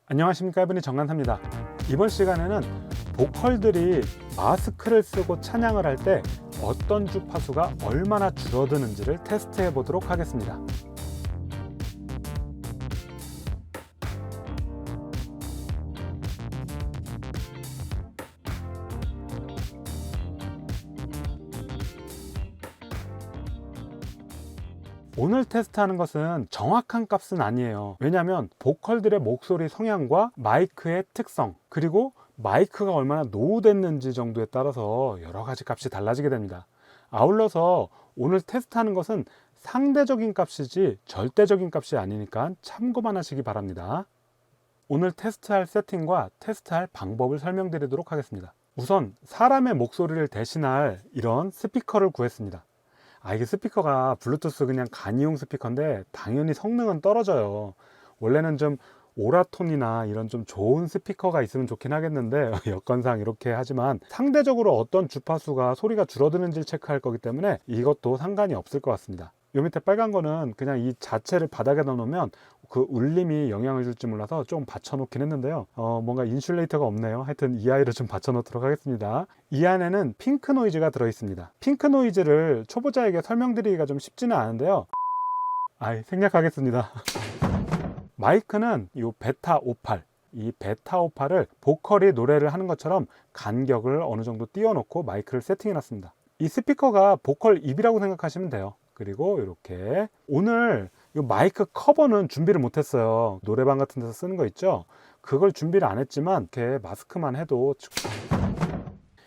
안녕하십니까, 에브니 정관사입니다. 이번 시간에는 보컬들이 마스크를 쓰고 찬양을 할 때 어떤 주파수가 얼마나 줄어드는지를 테스트해 보도록 하겠습니다. 오늘 테스트하는 것은 정확한 값은 아니에요. 왜냐하면 보컬들의 목소리 성향과 마이크의 특성, 그리고 마이크가 얼마나 노후됐는지 정도에 따라서 여러 가지 값이 달라지게 됩니다. 아울러서 오늘 테스트하는 것은 상대적인 값이지 절대적인 값이 아니니까 참고만 하시기 바랍니다. 오늘 테스트할 세팅과 테스트할 방법을 설명드리도록 하겠습니다. 우선 사람의 목소리를 대신할 이런 스피커를 구했습니다. 이게 스피커가 블루투스 그냥 간이용 스피커인데 당연히 성능은 떨어져요. 원래는 좀 오라톤이나 이런 좀 좋은 스피커가 있으면 좋긴 하겠는데 여건상 이렇게 하지만 상대적으로 어떤 주파수가 소리가 줄어드는지를 체크할 거기 때문에 이것도 상관이 없을 것 같습니다. 요 밑에 빨간 거는 그냥 이 자체를 바닥에 넣어놓으면 그 울림이 영향을 줄지 몰라서 좀 받쳐놓긴 했는데요. 뭔가 인슐레이터가 없네요. 하여튼 이 아이를 좀 받쳐놓도록 하겠습니다. 이 안에는 핑크 노이즈가 들어있습니다. 핑크 노이즈를 초보자에게 설명드리기가 좀 쉽지는 않은데요. 생략하겠습니다. 마이크는 이 베타 58, 이 베타 58을 보컬이 노래를 하는 것처럼 간격을 어느 정도 띄워놓고 마이크를 세팅해 놨습니다. 이 스피커가 보컬 입이라고 생각하시면 돼요. 그리고 이렇게 오늘 이 마이크 커버는 준비를 못했어요. 노래방 같은 데서 쓰는 거 있죠? 그걸 준비를 안 했지만 이렇게 마스크만 해도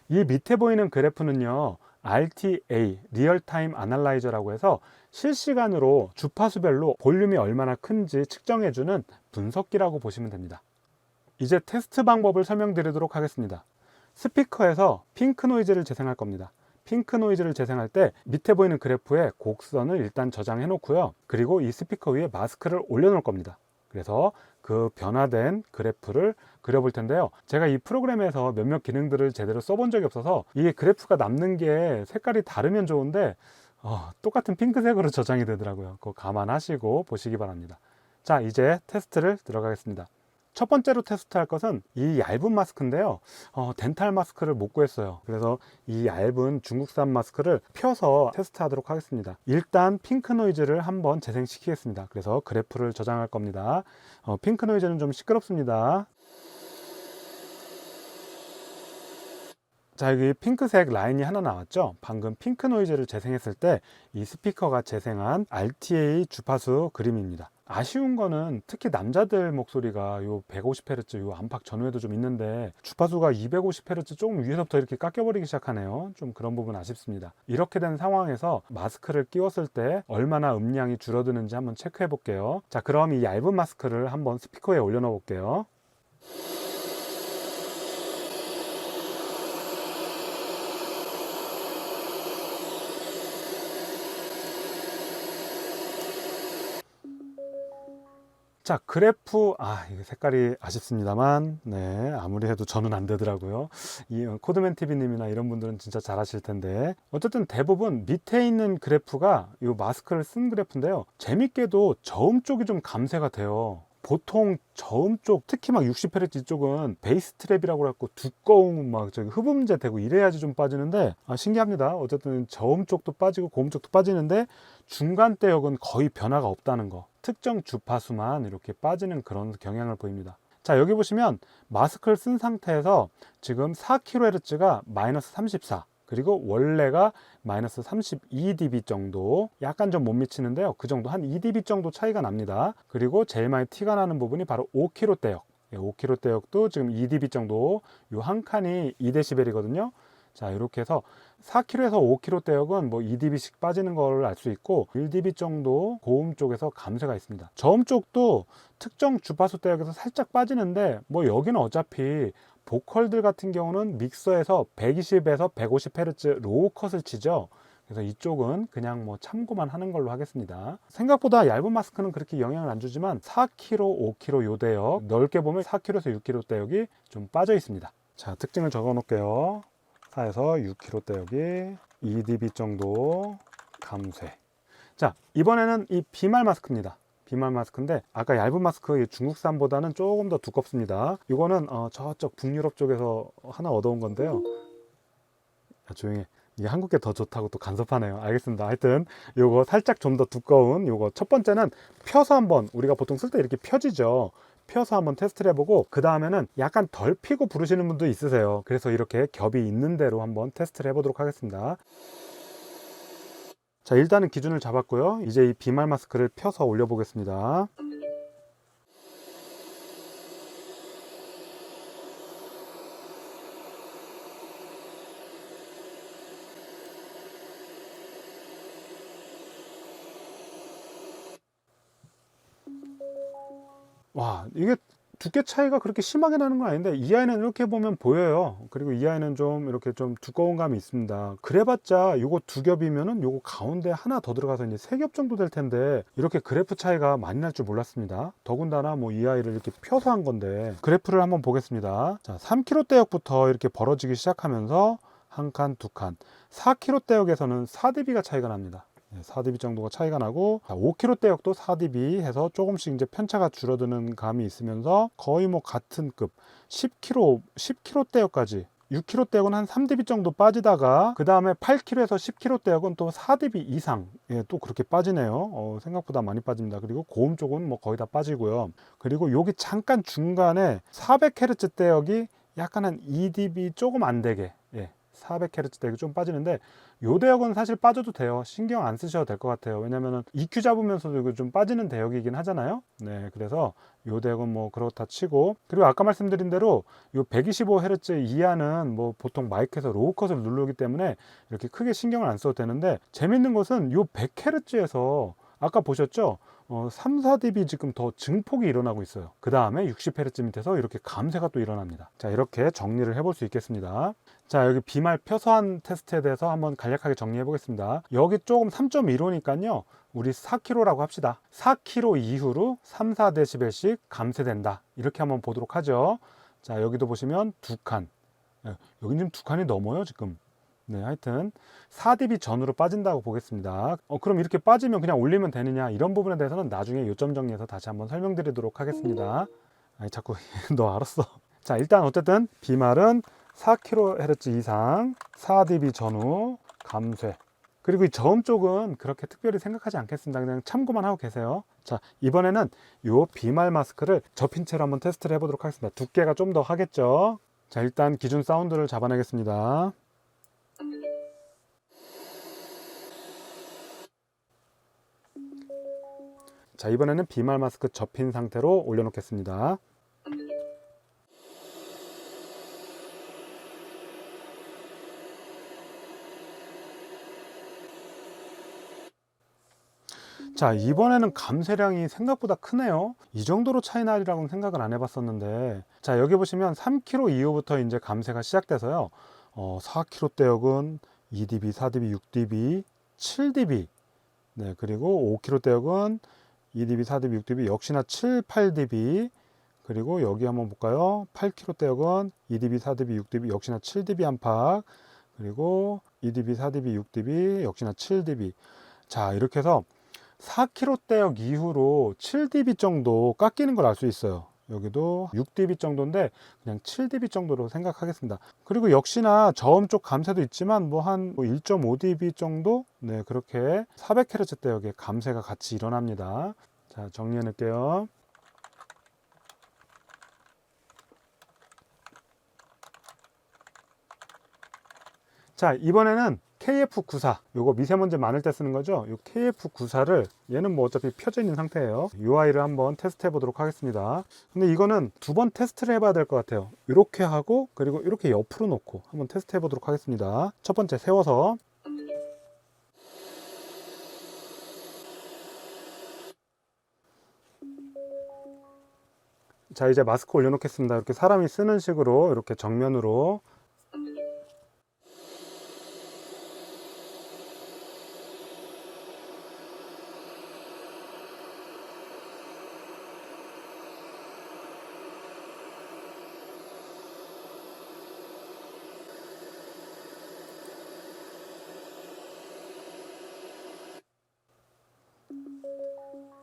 이 밑에 보이는 그래프는요, RTA, 리얼타임 아날라이저라고 해서 실시간으로 주파수별로 볼륨이 얼마나 큰지 측정해주는 분석기라고 보시면 됩니다. 이제 테스트 방법을 설명드리도록 하겠습니다. 스피커에서 핑크 노이즈를 재생할 겁니다. 핑크 노이즈를 재생할 때 밑에 보이는 그래프에 곡선을 일단 저장해 놓고요. 그리고 이 스피커 위에 마스크를 올려 놓을 겁니다. 그래서 그 변화된 그래프를 그려볼 텐데요. 제가 이 프로그램에서 몇몇 기능들을 제대로 써본 적이 없어서 이 그래프가 남는 게 색깔이 다르면 좋은데 똑같은 핑크색으로 저장이 되더라고요. 그거 감안하시고 보시기 바랍니다. 자, 이제 테스트를 들어가겠습니다. 첫 번째로 테스트할 것은 이 얇은 마스크인데요. 덴탈 마스크를 못 구했어요. 그래서 이 얇은 중국산 마스크를 펴서 테스트하도록 하겠습니다. 일단 핑크 노이즈를 한번 재생시키겠습니다. 그래서 그래프를 저장할 겁니다. 핑크 노이즈는 좀 시끄럽습니다. 자, 여기 핑크색 라인이 하나 나왔죠. 방금 핑크 노이즈를 재생했을 때 이 스피커가 재생한 RTA 주파수 그림입니다. 아쉬운 거는 특히 남자들 목소리가 요 150Hz 요 안팎 전후에도 좀 있는데 주파수가 250Hz 조금 위에서부터 이렇게 깎여버리기 시작하네요. 좀 그런 부분 아쉽습니다. 이렇게 된 상황에서 마스크를 끼웠을 때 얼마나 음량이 줄어드는지 한번 체크해 볼게요. 자, 그럼 이 얇은 마스크를 한번 스피커에 올려놓아 볼게요. 자, 그래프, 이게 색깔이 아쉽습니다만, 네, 아무리 해도 저는 안 되더라고요. 이 코드맨 TV님이나 이런 분들은 진짜 잘하실 텐데. 어쨌든 대부분 밑에 있는 그래프가 이 마스크를 쓴 그래프인데요. 재밌게도 저음 쪽이 좀 감쇄가 돼요. 보통 저음 쪽, 특히 막 60Hz 쪽은 베이스 트랩이라고 해갖고 두꺼운 막 저기 흡음재 되고 이래야지 좀 빠지는데, 신기합니다. 어쨌든 저음 쪽도 빠지고 고음 쪽도 빠지는데 중간 대역은 거의 변화가 없다는 거. 특정 주파수만 이렇게 빠지는 그런 경향을 보입니다. 자, 여기 보시면 마스크를 쓴 상태에서 지금 4kHz가 마이너스 34, 그리고 원래가 마이너스 32dB 정도, 약간 좀 못 미치는데요. 그 정도, 한 2dB 정도 차이가 납니다. 그리고 제일 많이 티가 나는 부분이 바로 5kHz 대역. 5kHz 대역도 지금 2dB 정도, 요 한 칸이 2dB이거든요. 자, 이렇게 해서 4kHz에서 5kHz 대역은 뭐 2dB씩 빠지는 걸 알 수 있고 1dB 정도 고음 쪽에서 감쇄가 있습니다. 저음 쪽도 특정 주파수 대역에서 살짝 빠지는데 뭐 여기는 어차피 보컬들 같은 경우는 믹서에서 120에서 150Hz 로우 컷을 치죠. 그래서 이쪽은 그냥 뭐 참고만 하는 걸로 하겠습니다. 생각보다 얇은 마스크는 그렇게 영향을 안 주지만 4kg, 5kg 요 대역 넓게 보면 4kg에서 6kg 대역이 좀 빠져 있습니다. 자, 특징을 적어 놓을게요. 4에서 6kg 대역이 2dB 정도 감쇄. 자, 이번에는 이 비말 마스크입니다. 비말 마스크인데 아까 얇은 마스크 중국산보다는 조금 더 두껍습니다. 이거는 저쪽 북유럽 쪽에서 하나 얻어온 건데요. 조용히 해. 이게 한국 게 더 좋다고 또 간섭하네요. 알겠습니다. 하여튼 요거 살짝 좀 더 두꺼운 요거 첫 번째는 펴서 한번, 우리가 보통 쓸 때 이렇게 펴지죠. 펴서 한번 테스트를 해보고, 그 다음에는 약간 덜 피고 부르시는 분도 있으세요. 그래서 이렇게 겹이 있는 대로 한번 테스트를 해보도록 하겠습니다. 자, 일단은 기준을 잡았고요. 이제 이 비말 마스크를 펴서 올려 보겠습니다. 와, 이게 두께 차이가 그렇게 심하게 나는 건 아닌데, 이 아이는 이렇게 보면 보여요. 그리고 이 아이는 좀 이렇게 좀 두꺼운 감이 있습니다. 그래봤자 요거 두 겹이면은 요거 가운데 하나 더 들어가서 이제 세 겹 정도 될 텐데, 이렇게 그래프 차이가 많이 날 줄 몰랐습니다. 더군다나 뭐 이 아이를 이렇게 펴서 한 건데, 그래프를 한번 보겠습니다. 자, 3kg 대역부터 이렇게 벌어지기 시작하면서 한 칸, 두 칸, 4kg 대역에서는 4dB가 차이가 납니다. 4dB 정도가 차이가 나고, 5kg 대역도 4dB 해서 조금씩 이제 편차가 줄어드는 감이 있으면서 거의 뭐 같은 급, 10kg 대역까지, 6kg 대역은 한 3dB 정도 빠지다가 그 다음에 8kg에서 10kg 대역은 또 4dB 이상, 또 그렇게 빠지네요. 생각보다 많이 빠집니다. 그리고 고음 쪽은 뭐 거의 다 빠지고요. 그리고 여기 잠깐 중간에 400Hz 대역이 약간 한 2dB 조금 안 되게, 400Hz 대역이 좀 빠지는데, 요 대역은 사실 빠져도 돼요. 신경 안 쓰셔도 될 것 같아요. 왜냐면은 EQ 잡으면서도 이거 좀 빠지는 대역이긴 하잖아요. 네, 그래서 요 대역은 뭐 그렇다 치고, 그리고 아까 말씀드린 대로 요 125Hz 이하는 뭐 보통 마이크에서 로우 컷을 누르기 때문에 이렇게 크게 신경을 안 써도 되는데, 재밌는 것은 요 100Hz에서 아까 보셨죠? 3, 4dB 지금 더 증폭이 일어나고 있어요. 그 다음에 60Hz 밑에서 이렇게 감쇄가 또 일어납니다. 자, 이렇게 정리를 해볼 수 있겠습니다. 자, 여기 비말 펴서 한 테스트에 대해서 한번 간략하게 정리해 보겠습니다. 여기 조금 3.15니까요. 우리 4kg라고 합시다. 4kg 이후로 3, 4dB씩 감쇄된다. 이렇게 한번 보도록 하죠. 자, 여기도 보시면 두 칸. 여기 지금 두 칸이 넘어요, 지금. 네, 하여튼 4dB 전으로 빠진다고 보겠습니다. 그럼 이렇게 빠지면 그냥 올리면 되느냐, 이런 부분에 대해서는 나중에 요점 정리해서 다시 한번 설명드리도록 하겠습니다. 아니, 자꾸 너 알았어. 자, 일단 어쨌든 비말은 4kHz 이상 4dB 전후 감쇄. 그리고 이 저음 쪽은 그렇게 특별히 생각하지 않겠습니다. 그냥 참고만 하고 계세요. 자, 이번에는 요 비말 마스크를 접힌 채로 한번 테스트를 해보도록 하겠습니다. 두께가 좀 더 하겠죠. 자, 일단 기준 사운드를 잡아내겠습니다. 자, 이번에는 비말 마스크 접힌 상태로 올려놓겠습니다. 자, 이번에는 감쇄량이 생각보다 크네요. 이 정도로 차이 나리라고는 생각을 안 해봤었는데, 자, 여기 보시면 3kg 이후부터 이제 감쇄가 시작돼서요. 4kg 대역은 2dB, 4dB, 6dB, 7dB. 네, 그리고 5kg 대역은 2dB, 4dB, 6dB, 역시나 7, 8dB. 그리고 여기 한번 볼까요? 8kg 대역은 2dB, 4dB, 6dB, 역시나 7dB 안팎. 그리고 2dB, 4dB, 6dB, 역시나 7dB. 자, 이렇게 해서 4kg 대역 이후로 7dB 정도 깎이는 걸 알 수 있어요. 여기도 6dB 정도인데 그냥 7dB 정도로 생각하겠습니다. 그리고 역시나 저음 쪽 감쇄도 있지만 뭐 한 1.5dB 정도, 네, 그렇게 400Hz 대역의 감쇄가 같이 일어납니다. 자, 정리해 놓을게요. 자, 이번에는 KF94, 요거 미세먼지 많을 때 쓰는 거죠. 요 KF94를, 얘는 뭐 어차피 펴져 있는 상태예요. UI를 한번 테스트 해 보도록 하겠습니다. 근데 이거는 두 번 테스트를 해봐야 될 것 같아요. 이렇게 하고, 그리고 이렇게 옆으로 놓고 한번 테스트 해 보도록 하겠습니다. 첫 번째 세워서. 자, 이제 마스크 올려놓겠습니다. 이렇게 사람이 쓰는 식으로 이렇게 정면으로.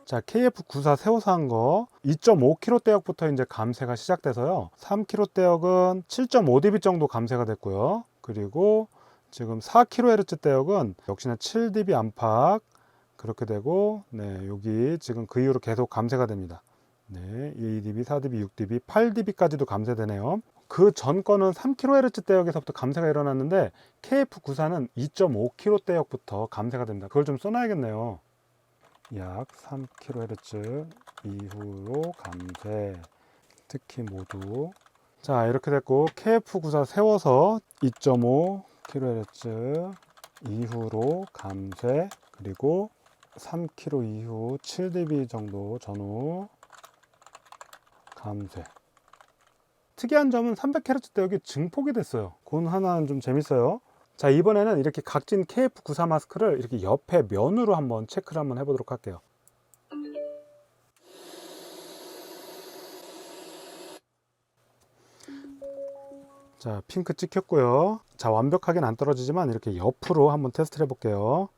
자, KF94 새로 산 거 2.5kg 대역부터 이제 감쇄가 시작돼서요. 3kg 대역은 7.5dB 정도 감쇄가 됐고요. 그리고 지금 4kHz 대역은 역시나 7dB 안팎 그렇게 되고, 네, 여기 지금 그 이후로 계속 감쇄가 됩니다. 네, 2dB, 4dB, 6dB, 8dB까지도 감쇄되네요. 그 전 거는 3kHz 대역에서부터 감쇄가 일어났는데 KF94는 2.5kg 대역부터 감쇄가 됩니다. 그걸 좀 써놔야겠네요. 약 3kHz 이후로 감쇄, 특히 모두. 자, 이렇게 됐고 KF94 세워서 2.5kHz 이후로 감쇄, 그리고 3kg 이후 7dB 정도 전후 감쇄. 특이한 점은 300Hz 대역이 증폭이 됐어요. 그건 하나는 좀 재밌어요. 자, 이번에는 이렇게 각진 KF94 마스크를 이렇게 옆에 면으로 한번 체크를 한번 해보도록 할게요. 자, 핑크 찍혔고요. 자, 완벽하게는 안 떨어지지만 이렇게 옆으로 한번 테스트를 해볼게요.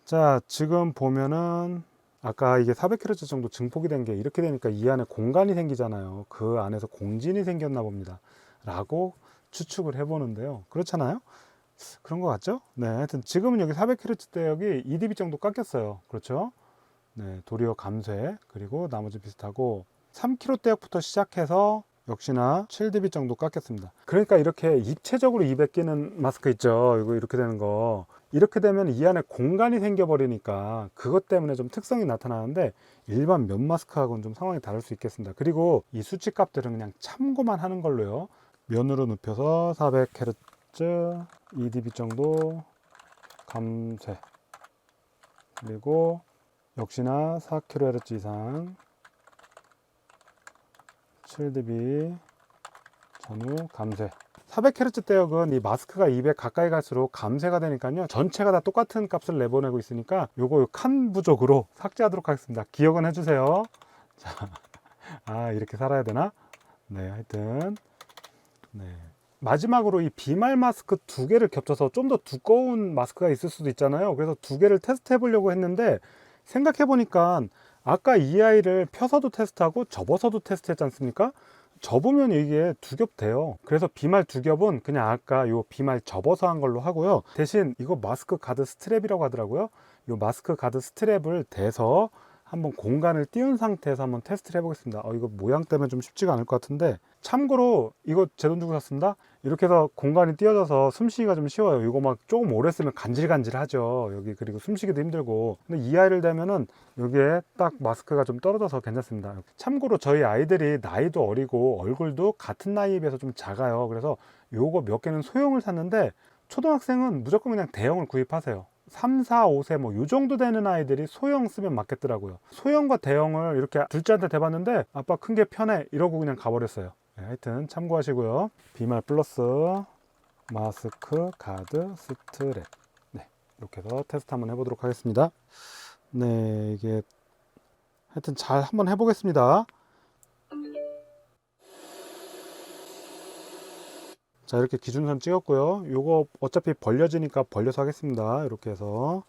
자, 지금 보면은 아까 이게 400Hz 정도 증폭이 된 게 이렇게 되니까 이 안에 공간이 생기잖아요. 그 안에서 공진이 생겼나 봅니다 라고 추측을 해보는데요. 그렇잖아요? 그런 것 같죠? 네, 하여튼 지금은 여기 400Hz 대역이 2dB 정도 깎였어요. 그렇죠? 네, 도리어 감쇄, 그리고 나머지 비슷하고 3kg 대역부터 시작해서 역시나 7dB 정도 깎였습니다. 그러니까 이렇게 입체적으로 입에 끼는 마스크 있죠? 이거 이렇게 되는 거. 이렇게 되면 이 안에 공간이 생겨버리니까 그것 때문에 좀 특성이 나타나는데 일반 면 마스크하고는 좀 상황이 다를 수 있겠습니다. 그리고 이 수치 값들은 그냥 참고만 하는 걸로요. 면으로 눕혀서 400Hz 2dB 정도 감쇄, 그리고 역시나 4kHz 이상 7dB 전후 감쇄. 400Hz 대역은 이 마스크가 입에 가까이 갈수록 감쇄가 되니까요, 전체가 다 똑같은 값을 내보내고 있으니까 요거 칸 부족으로 삭제하도록 하겠습니다. 기억은 해주세요. 자, 아, 이렇게 살아야 되나? 네, 하여튼 네. 마지막으로 이 비말 마스크 두 개를 겹쳐서 좀 더 두꺼운 마스크가 있을 수도 있잖아요. 그래서 두 개를 테스트 해보려고 했는데 생각해 보니까 아까 이 아이를 펴서도 테스트하고 접어서도 테스트했지 않습니까? 접으면 이게 두 겹 돼요. 그래서 비말 두 겹은 그냥 아까 요 비말 접어서 한 걸로 하고요. 대신 이거 마스크 가드 스트랩이라고 하더라고요. 요 마스크 가드 스트랩을 대서 한번 공간을 띄운 상태에서 한번 테스트를 해보겠습니다. 이거 모양 때문에 좀 쉽지가 않을 것 같은데, 참고로 이거 제 돈 주고 샀습니다. 이렇게 해서 공간이 띄어져서 숨쉬기가 좀 쉬워요. 이거 막 조금 오래 쓰면 간질간질하죠. 여기, 그리고 숨쉬기도 힘들고. 근데 이 아이를 대면은 여기에 딱 마스크가 좀 떨어져서 괜찮습니다. 참고로 저희 아이들이 나이도 어리고 얼굴도 같은 나이에 비해서 좀 작아요. 그래서 요거 몇 개는 소형을 샀는데 초등학생은 무조건 그냥 대형을 구입하세요. 3, 4, 5세 뭐 요 정도 되는 아이들이 소형 쓰면 맞겠더라고요. 소형과 대형을 이렇게 둘째한테 대봤는데 아빠 큰 게 편해 이러고 그냥 가버렸어요. 네, 하여튼 참고하시고요. 비말 플러스 마스크 가드 스트랩, 네, 이렇게 해서 테스트 한번 해보도록 하겠습니다. 네, 이게 하여튼 잘 한번 해보겠습니다. 자, 이렇게 기준선 찍었고요. 요거 어차피 벌려지니까 벌려서 하겠습니다. 이렇게 해서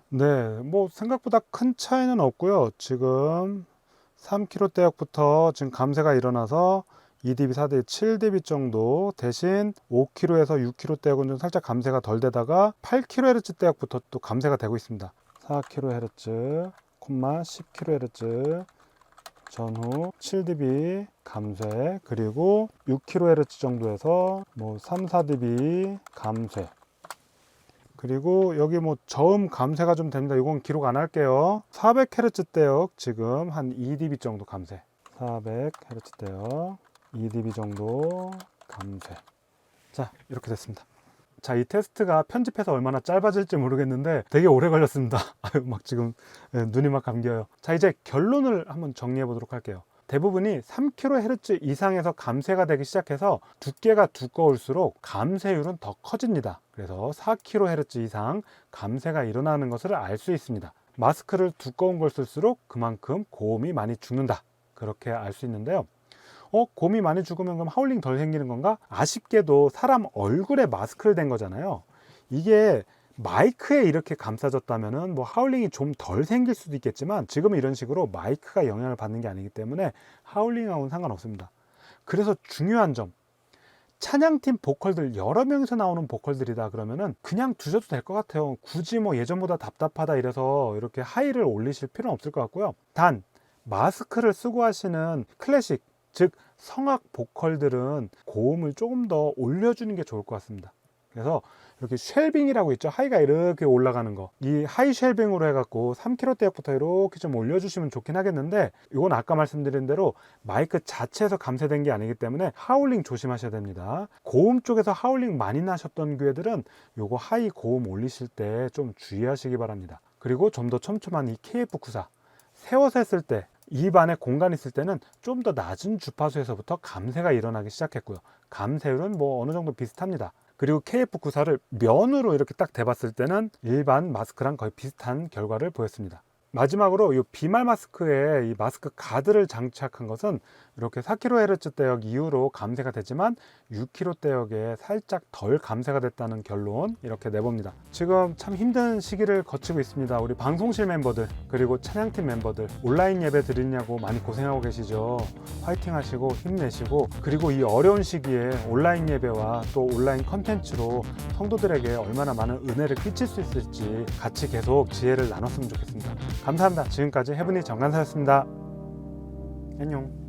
네, 뭐 생각보다 큰 차이는 없고요. 지금 3kg 대역부터 지금 감쇄가 일어나서 2dB, 4dB, 7dB 정도, 대신 5kg에서 6kg 대역은 좀 살짝 감쇄가 덜 되다가 8kHz 대역부터 또 감쇄가 되고 있습니다. 4kHz, 10kHz 전후 7dB 감쇄, 그리고 6kHz 정도에서 뭐 3, 4dB 감쇄, 그리고 여기 뭐 저음 감쇄가 좀 됩니다. 이건 기록 안 할게요. 400Hz 대역 지금 한 2dB 정도 감쇄, 400Hz 대역 2dB 정도 감쇄. 자, 이렇게 됐습니다. 자, 이 테스트가 편집해서 얼마나 짧아질지 모르겠는데 되게 오래 걸렸습니다. 아유, 막 지금 눈이 막 감겨요. 자, 이제 결론을 한번 정리해 보도록 할게요. 대부분이 3kHz 이상에서 감쇄가 되기 시작해서 두께가 두꺼울수록 감쇄율은 더 커집니다. 그래서 4kHz 이상 감쇄가 일어나는 것을 알 수 있습니다. 마스크를 두꺼운 걸 쓸수록 그만큼 고음이 많이 죽는다, 그렇게 알 수 있는데요. 고음이 많이 죽으면 그럼 하울링 덜 생기는 건가? 아쉽게도 사람 얼굴에 마스크를 댄 거잖아요. 이게 마이크에 이렇게 감싸졌다면은 뭐 하울링이 좀 덜 생길 수도 있겠지만, 지금은 이런 식으로 마이크가 영향을 받는 게 아니기 때문에 하울링하고는 상관없습니다. 그래서 중요한 점, 찬양팀 보컬들 여러 명이서 나오는 보컬들이다 그러면은 그냥 두셔도 될 것 같아요. 굳이 뭐 예전보다 답답하다 이래서 이렇게 하이를 올리실 필요는 없을 것 같고요. 단 마스크를 쓰고 하시는 클래식, 즉 성악 보컬들은 고음을 조금 더 올려주는 게 좋을 것 같습니다. 그래서 이렇게 쉘빙이라고 있죠. 하이가 이렇게 올라가는 거, 이 하이 쉘빙으로 해갖고 3kH대역부터 이렇게 좀 올려주시면 좋긴 하겠는데, 이건 아까 말씀드린 대로 마이크 자체에서 감쇄된 게 아니기 때문에 하울링 조심하셔야 됩니다. 고음 쪽에서 하울링 많이 나셨던 교회들은 요거 하이 고음 올리실 때 좀 주의하시기 바랍니다. 그리고 좀 더 촘촘한 이 KF94 세워서 했을 때, 입 안에 공간이 있을 때는 좀 더 낮은 주파수에서부터 감쇄가 일어나기 시작했고요. 감쇄율은 뭐 어느 정도 비슷합니다. 그리고 KF94를 면으로 이렇게 딱 대봤을 때는 일반 마스크랑 거의 비슷한 결과를 보였습니다. 마지막으로 이 비말 마스크에 이 마스크 가드를 장착한 것은 이렇게 4kHz 대역 이후로 감쇄가 되지만 6kHz 대역에 살짝 덜 감쇄가 됐다는 결론, 이렇게 내봅니다. 지금 참 힘든 시기를 거치고 있습니다. 우리 방송실 멤버들, 그리고 찬양팀 멤버들 온라인 예배 드리냐고 많이 고생하고 계시죠. 화이팅 하시고 힘내시고, 그리고 이 어려운 시기에 온라인 예배와 또 온라인 컨텐츠로 성도들에게 얼마나 많은 은혜를 끼칠 수 있을지 같이 계속 지혜를 나눴으면 좋겠습니다. 감사합니다. 지금까지 해븐이 정간사였습니다. 안녕.